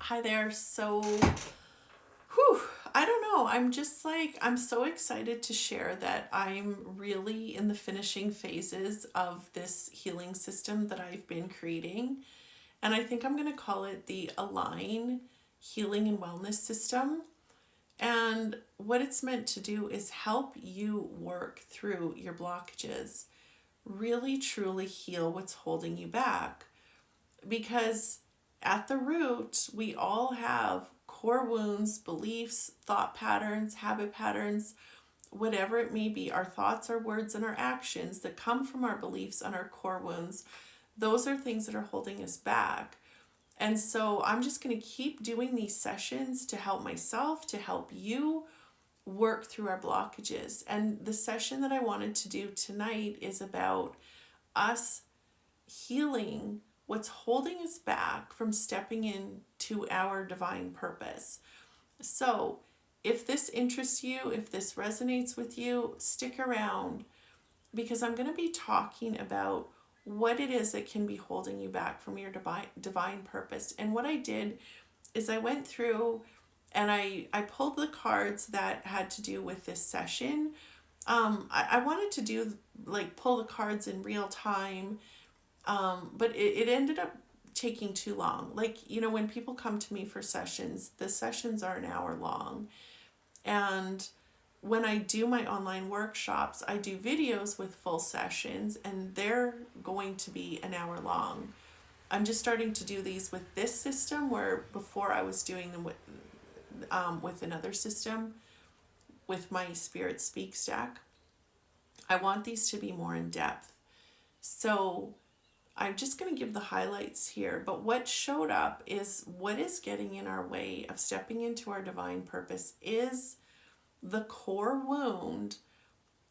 Hi there. Whew, I don't know. I'm so excited to share that I'm really in the finishing phases of this healing system that I've been creating. And I think I'm going to call it the Align Healing and Wellness System. And what it's meant to do is help you work through your blockages, really truly heal what's holding you back. Because at the root, we all have core wounds, beliefs, thought patterns, habit patterns, whatever it may be, our thoughts, our words, and our actions that come from our beliefs and our core wounds. Those are things that are holding us back. And so I'm just going to keep doing these sessions to help myself, to help you work through our blockages. And the session that I wanted to do tonight is about us healing what's holding us back from stepping into our divine purpose. So, if this interests you, if this resonates with you, stick around because I'm going to be talking about what it is that can be holding you back from your divine purpose. And what I did is I went through and I pulled the cards that had to do with this session. I wanted to do like pull the cards in real time, but it ended up taking too long. Like, when people come to me for sessions, the sessions are an hour long. And when I do my online workshops, I do videos with full sessions, and they're going to be an hour long. I'm just starting to do these with this system, where before I was doing them with another system, with my Spirit Speak stack. I want these to be more in depth. So I'm just going to give the highlights here, but what showed up is what is getting in our way of stepping into our divine purpose is the core wound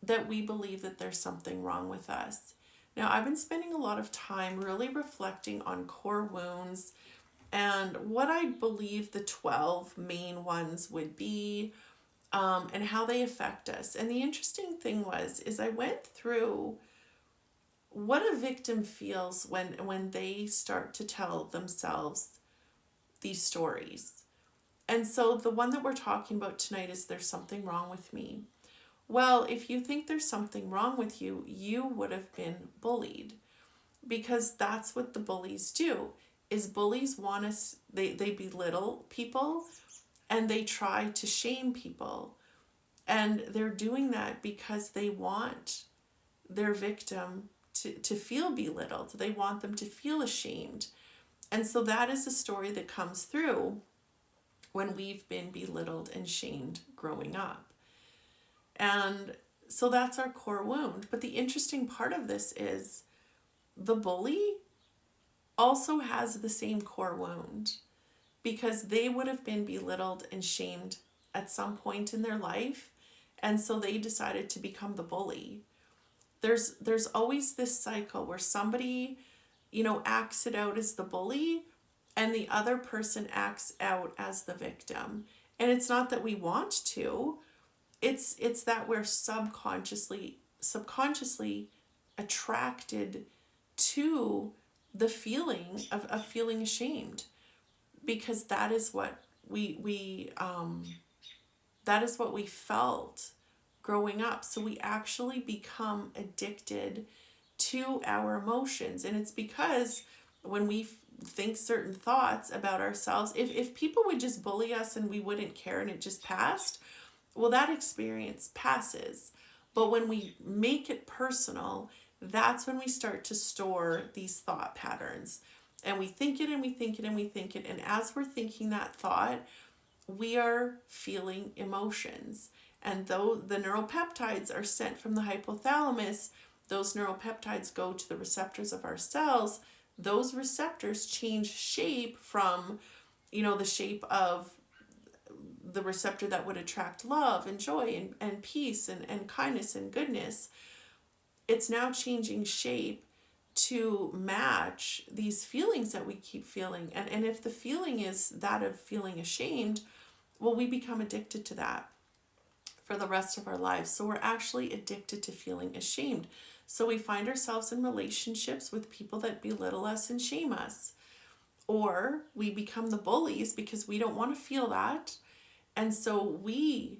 that we believe that there's something wrong with us. Now, I've been spending a lot of time really reflecting on core wounds and what I believe the 12 main ones would be, and how they affect us. And the interesting thing is I went through what a victim feels when they start to tell themselves these stories. And so the one that we're talking about tonight is there's something wrong with me. Well, if you think there's something wrong with you, you would have been bullied, because that's what the bullies do. Is bullies want us, they belittle people and they try to shame people. And they're doing that because they want their victim to feel belittled. They want them to feel ashamed. And so that is a story that comes through when we've been belittled and shamed growing up. And so that's our core wound. But the interesting part of this is the bully also has the same core wound, because they would have been belittled and shamed at some point in their life. And so they decided to become the bully. There's always this cycle where somebody, acts it out as the bully and the other person acts out as the victim. And it's not that we want to. It's that we're subconsciously attracted to the feeling of feeling ashamed, because that is what we felt growing up. So we actually become addicted to our emotions. And it's because when we think certain thoughts about ourselves, if people would just bully us and we wouldn't care and it just passed, well, that experience passes. But when we make it personal, that's when we start to store these thought patterns. And we think it and we think it and we think it. And as we're thinking that thought, we are feeling emotions. And though the neuropeptides are sent from the hypothalamus, those neuropeptides go to the receptors of our cells. Those receptors change shape from, the shape of the receptor that would attract love and joy and peace and kindness and goodness. It's now changing shape to match these feelings that we keep feeling. And if the feeling is that of feeling ashamed, well, we become addicted to that for the rest of our lives. So we're actually addicted to feeling ashamed. So we find ourselves in relationships with people that belittle us and shame us. Or we become the bullies because we don't want to feel that. And so we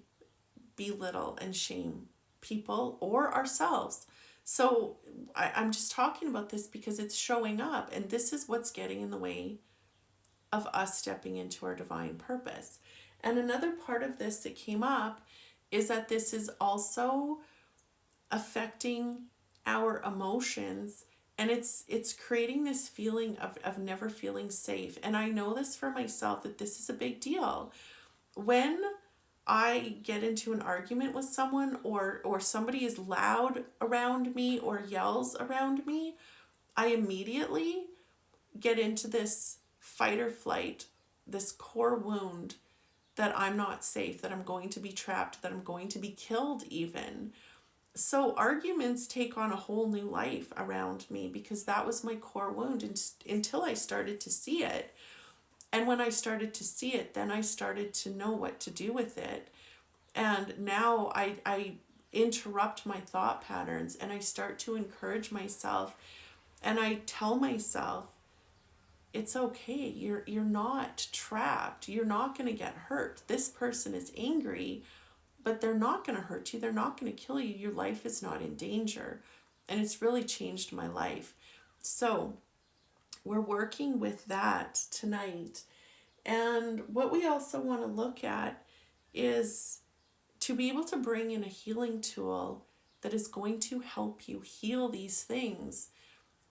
belittle and shame people or ourselves. So I'm just talking about this because it's showing up, and this is what's getting in the way of us stepping into our divine purpose. And another part of this that came up is that this is also affecting our emotions, and it's creating this feeling of never feeling safe. And I know this for myself, that this is a big deal. When I get into an argument with someone, or somebody is loud around me or yells around me, I immediately get into this fight or flight, this core wound that I'm not safe, that I'm going to be trapped, that I'm going to be killed even. So arguments take on a whole new life around me because that was my core wound, until I started to see it. And when I started to see it, then I started to know what to do with it. And now I interrupt my thought patterns, and I start to encourage myself, and I tell myself, it's okay. You're not trapped. You're not going to get hurt. This person is angry, but they're not going to hurt you. They're not going to kill you. Your life is not in danger. And it's really changed my life. So we're working with that tonight. And what we also want to look at is to be able to bring in a healing tool that is going to help you heal these things.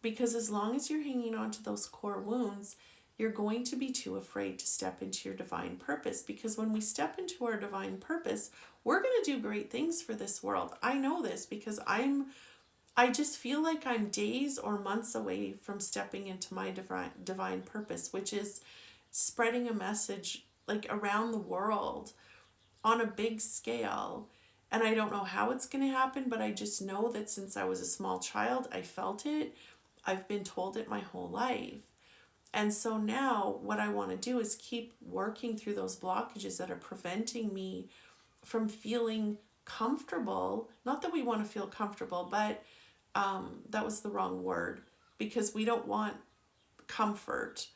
Because as long as you're hanging on to those core wounds, you're going to be too afraid to step into your divine purpose. Because when we step into our divine purpose, we're going to do great things for this world. I know this because I just feel like I'm days or months away from stepping into my divine purpose, which is spreading a message like around the world on a big scale. And I don't know how it's going to happen, but I just know that since I was a small child, I felt it. I've been told it my whole life. And so now what I want to do is keep working through those blockages that are preventing me from feeling comfortable. Not that we want to feel comfortable, but that was the wrong word, because we don't want comfort.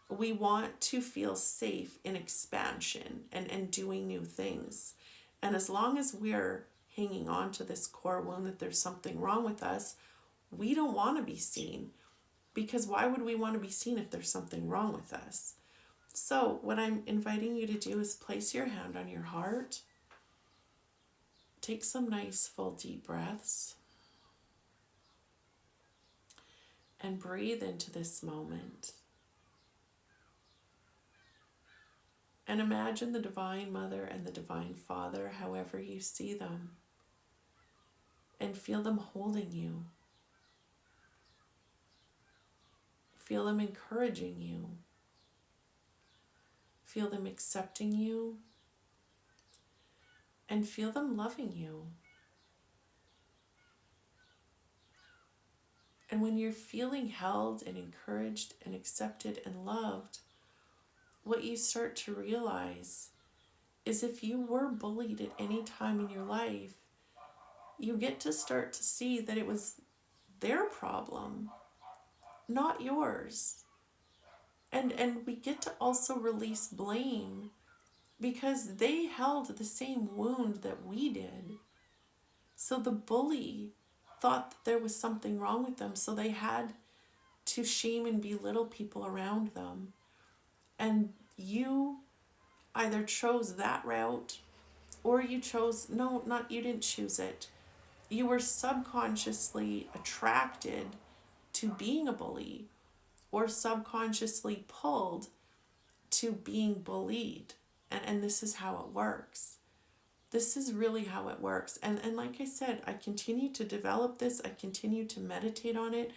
We want to feel safe in expansion and doing new things. And as long as we're hanging on to this core wound that there's something wrong with us, we don't want to be seen, because why would we want to be seen if there's something wrong with us? So what I'm inviting you to do is place your hand on your heart. Take some nice full deep breaths and breathe into this moment. And imagine the Divine Mother and the Divine Father, however you see them, and feel them holding you. Feel them encouraging you. Feel them accepting you. And feel them loving you. And when you're feeling held and encouraged and accepted and loved, what you start to realize is if you were bullied at any time in your life, you get to start to see that it was their problem, not yours. And we get to also release blame, because they held the same wound that we did. So the bully thought that there was something wrong with them, so they had to shame and belittle people around them. And you either chose that route, or you chose, no, not, you didn't choose it. You were subconsciously attracted to being a bully, or subconsciously pulled to being bullied. And this is how it works. This is really how it works. And like I said, I continue to develop this. I continue to meditate on it.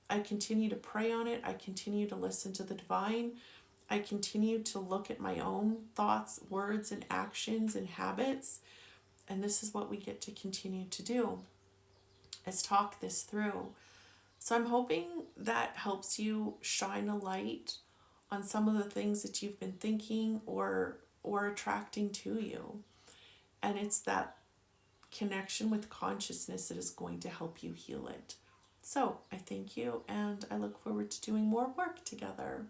I continue to pray on it. I continue to listen to the divine. I continue to look at my own thoughts, words, and actions and habits. And this is what we get to continue to do, is talk this through. So I'm hoping that helps you shine a light on some of the things that you've been thinking or attracting to you. And it's that connection with consciousness that is going to help you heal it. So I thank you, and I look forward to doing more work together.